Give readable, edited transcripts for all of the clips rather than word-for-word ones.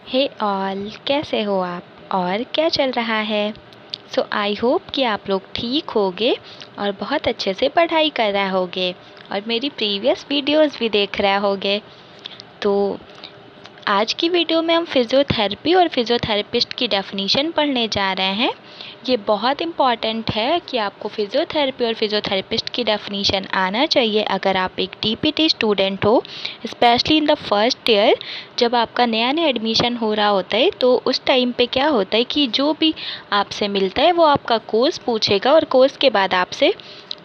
हे all, कैसे हो आप और क्या चल रहा है। आई होप कि आप लोग ठीक होगे और बहुत अच्छे से पढ़ाई कर रहे होगे और मेरी प्रीवियस वीडियोस भी देख रहे होगे। तो आज की वीडियो में हम फिज़ियोथेरेपी और फिज़ियोथेरेपिस्ट की डेफिनीशन पढ़ने जा रहे हैं। ये बहुत इम्पॉर्टेंट है कि आपको फिज़ियोथेरेपी और फिज़ियोथेरेपिस्ट की डेफिनीशन आना चाहिए अगर आप एक टीपीटी स्टूडेंट हो, specially in the first year. जब आपका नया नया एडमिशन हो रहा होता है तो उस टाइम पे क्या होता है कि जो भी आपसे मिलता है वो आपका कोर्स पूछेगा और कोर्स के बाद आपसे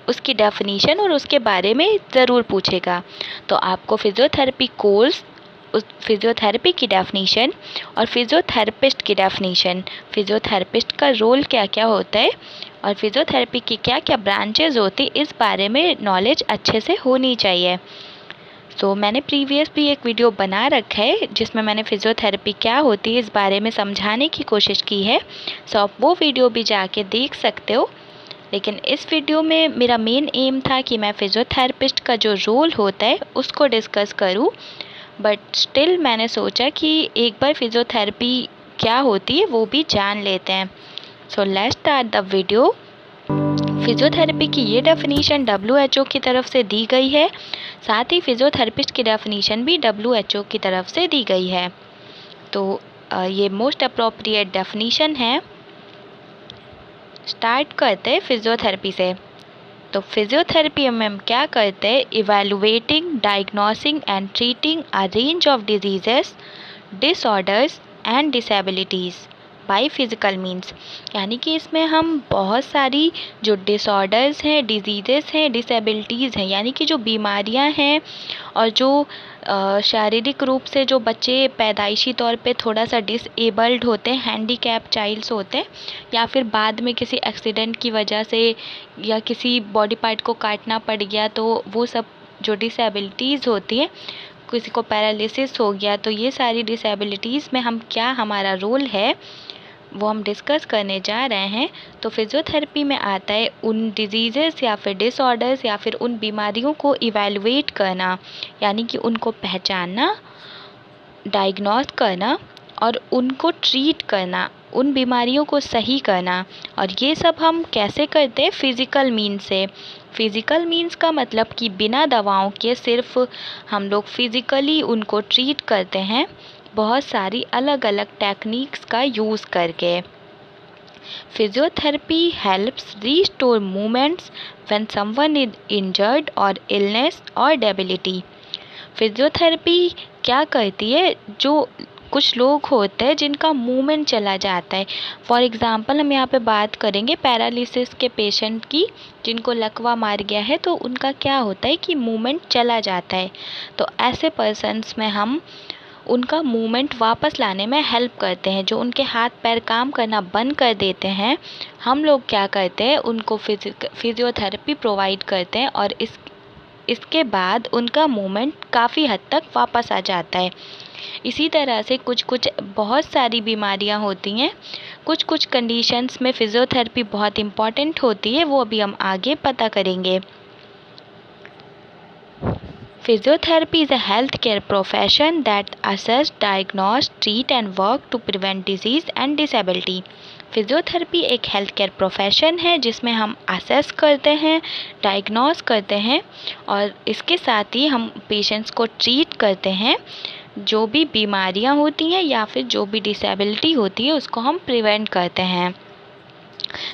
उसकी डेफिनीशन और उसके बारे में ज़रूर पूछेगा। तो आपको फिज़ियोथेरेपी कोर्स, उस फिज़ियोथेरेपी की डेफिनीशन और फिज़ियोथेरेपिस्ट की डेफिनीशन, फिज़ियोथेरेपिस्ट का रोल क्या क्या होता है और फिज़ियोथेरेपी की क्या क्या ब्रांचेज होती, इस बारे में नॉलेज अच्छे से होनी चाहिए। मैंने प्रीवियस भी एक वीडियो बना रखा है जिसमें मैंने फिज़ियोथेरेपी क्या होती है इस बारे में समझाने की कोशिश की है। आप वो वीडियो भी जाके देख सकते हो। लेकिन इस वीडियो में मेरा मेन एम था कि मैं फिज़ियोथेरेपिस्ट का जो रोल होता है उसको डिस्कस करूं, बट स्टिल मैंने सोचा कि एक बार फिज़ियोथेरेपी क्या होती है वो भी जान लेते हैं। Let's start the video. Physiotherapy की ये डेफिनीशन WHO की तरफ से दी गई है, साथ ही फिज़ियोथेरेपिस्ट की डेफिनीशन भी WHO की तरफ से दी गई है। तो ये मोस्ट अप्रोप्रिएट डेफिनीशन है। स्टार्ट करते हैं फिज़ियोथेरेपी से। तो फिज़ियोथेरेपी में हम क्या करते हैं, evaluating, diagnosing and treating a range of diseases, disorders and disabilities by physical means. यानी कि इसमें हम बहुत सारी जो डिसऑर्डर्स हैं, डिजीज़ेस हैं, डिसेबिलिटीज़ हैं, यानी कि जो बीमारियां हैं और जो शारीरिक रूप से जो बच्चे पैदाइशी तौर पे थोड़ा सा डिसेबल्ड होते हैं, हैंडीकैप चाइल्ड्स होते हैं, या फिर बाद में किसी एक्सीडेंट की वजह से या किसी बॉडी पार्ट को काटना पड़ गया, तो वो सब जो डिसेबिलिटीज़ होती हैं, किसी को पैरालिसिस हो गया, तो ये सारी डिसेबिलिटीज़ में हम क्या हमारा रोल है वो हम डिस्कस करने जा रहे हैं। तो फिज़ियोथेरेपी में आता है उन डिजीज़ेस या फिर डिसऑर्डर्स या फिर उन बीमारियों को इवैल्यूएट करना, यानी कि उनको पहचानना, डायग्नोस करना और उनको ट्रीट करना, उन बीमारियों को सही करना। और ये सब हम कैसे करते हैं, फ़िज़िकल मीन्स से। फ़िज़िकल मीन्स का मतलब कि बिना दवाओं के सिर्फ हम लोग फ़िज़िकली उनको ट्रीट करते हैं, बहुत सारी अलग अलग टेक्निक्स का यूज़ करके। Physiotherapy helps restore movements when someone is injured और इलनेस और डेबिलिटी। फिज़ियोथेरेपी क्या करती है, जो कुछ लोग होते हैं जिनका मूवमेंट चला जाता है, फॉर एग्ज़ाम्पल हम यहाँ पे बात करेंगे पैरालिसिस के पेशेंट की, जिनको लकवा मार गया है, तो उनका क्या होता है कि मूवमेंट चला जाता है। तो ऐसे पर्सन्स में हम उनका मूवमेंट वापस लाने में हेल्प करते हैं। जो उनके हाथ पैर काम करना बंद कर देते हैं, हम लोग क्या करते हैं, उनको फिज़ियोथेरेपी प्रोवाइड करते हैं और इसके बाद उनका मूवमेंट काफ़ी हद तक वापस आ जाता है। इसी तरह से कुछ कुछ बहुत सारी बीमारियां होती हैं, कुछ कुछ कंडीशंस में फ़िज़ियोथेरेपी बहुत इम्पॉर्टेंट होती है, वो अभी हम आगे पता करेंगे। Physiotherapy is a healthcare profession that assess, diagnose, treat and work to prevent disease and disability. Physiotherapy एक हेल्थ केयर प्रोफेशन है जिसमें हम असेस करते हैं, डायग्नोस करते हैं और इसके साथ ही हम पेशेंट्स को ट्रीट करते हैं। जो भी बीमारियां होती हैं या फिर जो भी डिसेबिलिटी होती है उसको हम प्रिवेंट करते हैं।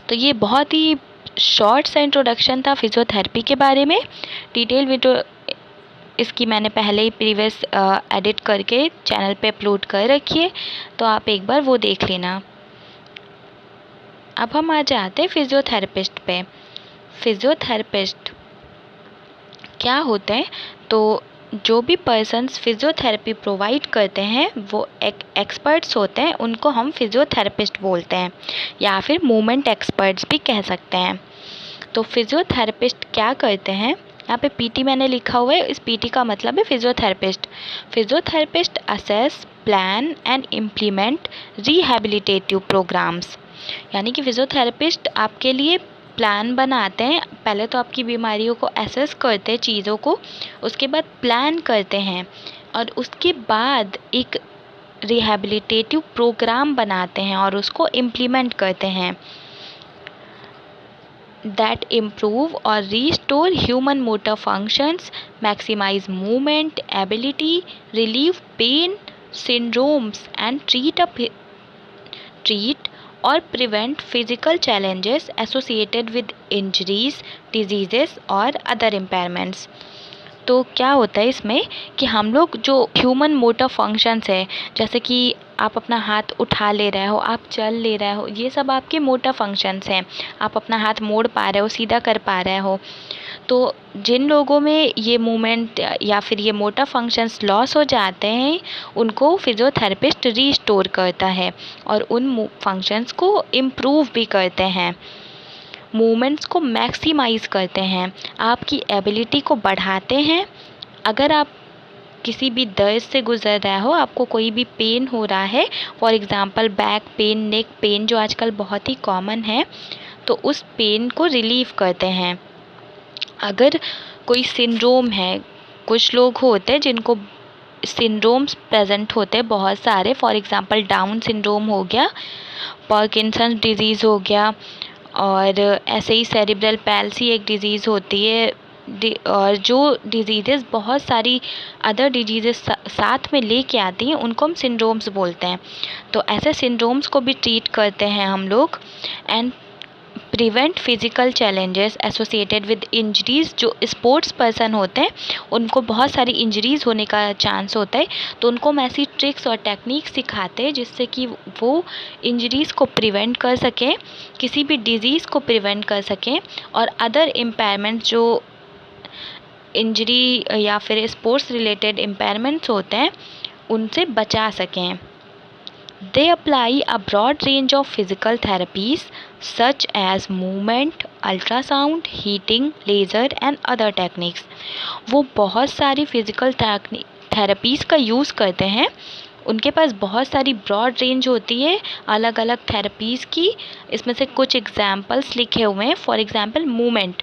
तो ये बहुत ही शॉर्ट सा इंट्रोडक्शन था फिज़ियोथेरेपी के बारे में। डिटेल वीडियो इसकी मैंने पहले ही प्रीवियस एडिट करके चैनल पे अपलोड कर रखी है, तो आप एक बार वो देख लेना। अब हम आ जाते हैं फिज़ियोथेरेपिस्ट पे। फिज़ियोथेरेपिस्ट क्या होते हैं, तो जो भी पर्सन्स फिज़ियोथेरेपी प्रोवाइड करते हैं वो एक एक्सपर्ट्स होते हैं, उनको हम फिज़ियोथेरेपिस्ट बोलते हैं या फिर मूवमेंट एक्सपर्ट्स भी कह सकते हैं। तो फिज़ियोथेरेपिस्ट क्या करते हैं, यहाँ पे पीटी मैंने लिखा हुआ है, इस पीटी का मतलब है physiotherapist. Physiotherapist assess, plan and implement rehabilitative programs. यानी कि फिज़ियोथेरेपिस्ट आपके लिए प्लान बनाते हैं। पहले तो आपकी बीमारियों को असेस करते हैं, चीज़ों को, उसके बाद प्लान करते हैं और उसके बाद एक रिहैबिलिटेटिव प्रोग्राम बनाते हैं और उसको इम्प्लीमेंट करते हैं that improve or restore human motor functions, maximize movement ability, relieve pain syndromes and treat or prevent physical challenges associated with injuries, diseases और other impairments। तो क्या होता है इसमें कि हम लोग जो ह्यूमन मोटर फंक्शंस है, जैसे कि आप अपना हाथ उठा ले रहे हो, आप चल ले रहे हो, ये सब आपके मोटर फंक्शंस हैं। आप अपना हाथ मोड़ पा रहे हो, सीधा कर पा रहे हो। तो जिन लोगों में ये मूवमेंट या फिर ये मोटर फंक्शंस लॉस हो जाते हैं, उनको फिजियोथेरेपिस्ट रीस्टोर करता है और उन फंक्शंस को इम्प्रूव भी करते हैं, मूवमेंट्स को मैक्सिमाइज़ करते हैं, आपकी एबिलिटी को बढ़ाते हैं। अगर आप किसी भी दर्द से गुज़र रहे हो, आपको कोई भी पेन हो रहा है, for example back pain, neck pain जो आजकल बहुत ही कॉमन है, तो उस पेन को रिलीव करते हैं। अगर कोई सिंड्रोम है, कुछ लोग होते हैं जिनको सिंड्रोम्स प्रेजेंट होते हैं बहुत सारे, फॉर एग्ज़ाम्पल डाउन सिंड्रोम हो गया, पार्किंसंस डिजीज़ हो गया, और ऐसे ही सेरिब्रल पैल्सी एक डिज़ीज़ होती है, और जो डिजीज़ेस बहुत सारी अदर डिजीज़ेस साथ में लेके आती हैं, उनको हम सिंड्रोम्स बोलते हैं। तो ऐसे सिंड्रोम्स को भी ट्रीट करते हैं हम लोग। And prevent physical challenges associated with injuries. जो स्पोर्ट्स पर्सन होते हैं, उनको बहुत सारी इंजरीज़ होने का चांस होता है, तो उनको हम ऐसी ट्रिक्स और टेक्निक्स सिखाते हैं जिससे कि वो इंजरीज़ को प्रिवेंट कर सकें, किसी भी डिज़ीज़ को प्रिवेंट कर सकें, और अदर इम्पेयरमेंट जो इंजरी या फिर स्पोर्ट्स रिलेटेड इम्पेयरमेंट्स होते हैं, उनसे बचा सकें। They apply a broad range of physical therapies such as movement, ultrasound, heating, laser and other techniques। वो बहुत सारी फिज़िकल थेरेपीज़ का यूज़ करते हैं। उनके पास बहुत सारी ब्रॉड रेंज होती है अलग अलग थेरेपीज़ की। इसमें से कुछ एग्जांपल्स लिखे हुए हैं। फॉर एग्जांपल मूवमेंट,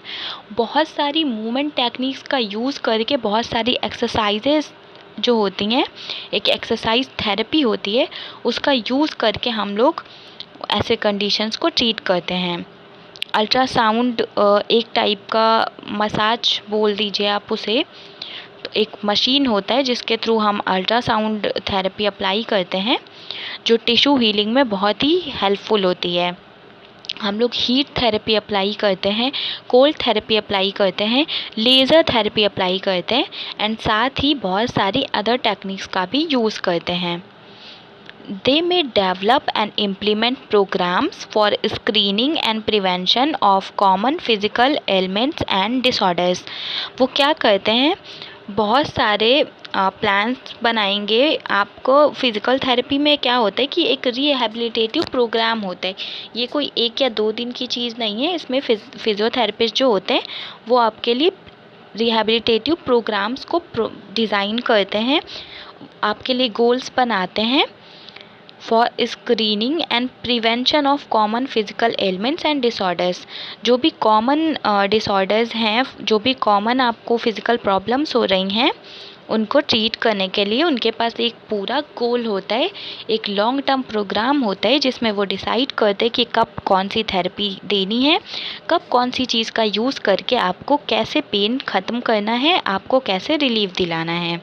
बहुत सारी मूवमेंट टेक्निक्स का यूज़ करके बहुत सारी एक्सरसाइजेस जो होती हैं, एक एक्सरसाइज थेरेपी होती है, उसका यूज़ करके हम लोग ऐसे कंडीशंस को ट्रीट करते हैं। अल्ट्रासाउंड एक टाइप का मसाज बोल दीजिए आप उसे, तो एक मशीन होता है जिसके थ्रू हम अल्ट्रासाउंड थेरेपी अप्लाई करते हैं, जो टिश्यू हीलिंग में बहुत ही हेल्पफुल होती है। हम लोग हीट थेरेपी अप्लाई करते हैं, कोल्ड थेरेपी अप्लाई करते हैं, लेज़र थेरेपी अप्लाई करते हैं, एंड साथ ही बहुत सारी अदर टेक्निक्स का भी यूज़ करते हैं। They may develop and implement programs for screening and prevention of common physical ailments and disorders। वो क्या करते हैं, बहुत सारे प्लान्स बनाएंगे। आपको फ़िज़िकल थेरेपी में क्या होता है कि एक रिहैबिलिटेटिव प्रोग्राम होता है। ये कोई 1 या 2 दिन की चीज़ नहीं है। इसमें फिज़ियोथेरेपिस्ट जो होते हैं, वो आपके लिए रिहैबिलिटेटिव प्रोग्राम्स को डिज़ाइन करते हैं, आपके लिए गोल्स बनाते हैं for screening and prevention of common physical elements and disorders. जो भी कॉमन डिसऑर्डर्स हैं, जो भी कॉमन आपको फ़िज़िकल प्रॉब्लम्स हो रही हैं, उनको ट्रीट करने के लिए उनके पास एक पूरा गोल होता है, एक लॉन्ग टर्म प्रोग्राम होता है, जिसमें वो डिसाइड करते हैं कि कब कौन सी थेरेपी देनी है, कब कौन सी चीज़ का यूज़ करके आपको कैसे पेन ख़त्म करना है, आपको कैसे रिलीफ दिलाना है।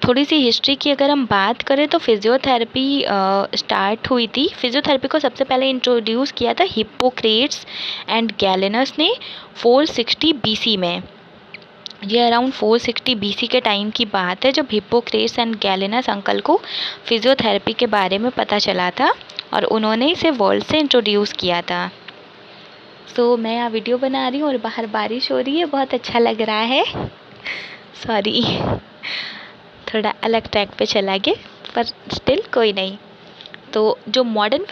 थोड़ी सी हिस्ट्री की अगर हम बात करें तो फिज़ियोथेरेपी स्टार्ट हुई थी। फिज़ियोथेरेपी को सबसे पहले इंट्रोड्यूस किया था हिप्पोक्रेट्स एंड गैलेनस ने 460 BC में। ये अराउंड 460 BC के टाइम की बात है, जब हिप्पोक्रेट्स एंड गैलेनस अंकल को फिज़ियोथेरेपी के बारे में पता चला था और उन्होंने इसे वर्ल्ड से इंट्रोड्यूस किया था। सो मैं यहाँ वीडियो बना रही हूँ और बाहर बारिश हो रही है, बहुत अच्छा लग रहा है। सॉरी, थोड़ा अलग ट्रैक पे चला गया, पर स्टिल कोई नहीं। तो जो मॉडर्न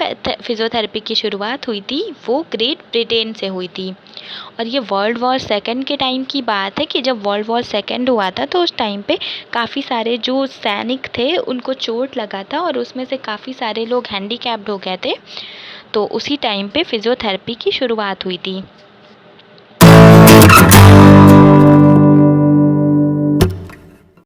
फिज़ियोथेरेपी की शुरुआत हुई थी, वो ग्रेट ब्रिटेन से हुई थी, और ये वर्ल्ड वॉर सेकंड के टाइम की बात है कि जब वर्ल्ड वॉर सेकंड हुआ था, तो उस टाइम पे काफ़ी सारे जो सैनिक थे उनको चोट लगा था, और उसमें से काफ़ी सारे लोग हैंडीकैप्ड हो गए थे। तो उसी टाइम पे फिज़ियोथेरेपी की शुरुआत हुई थी।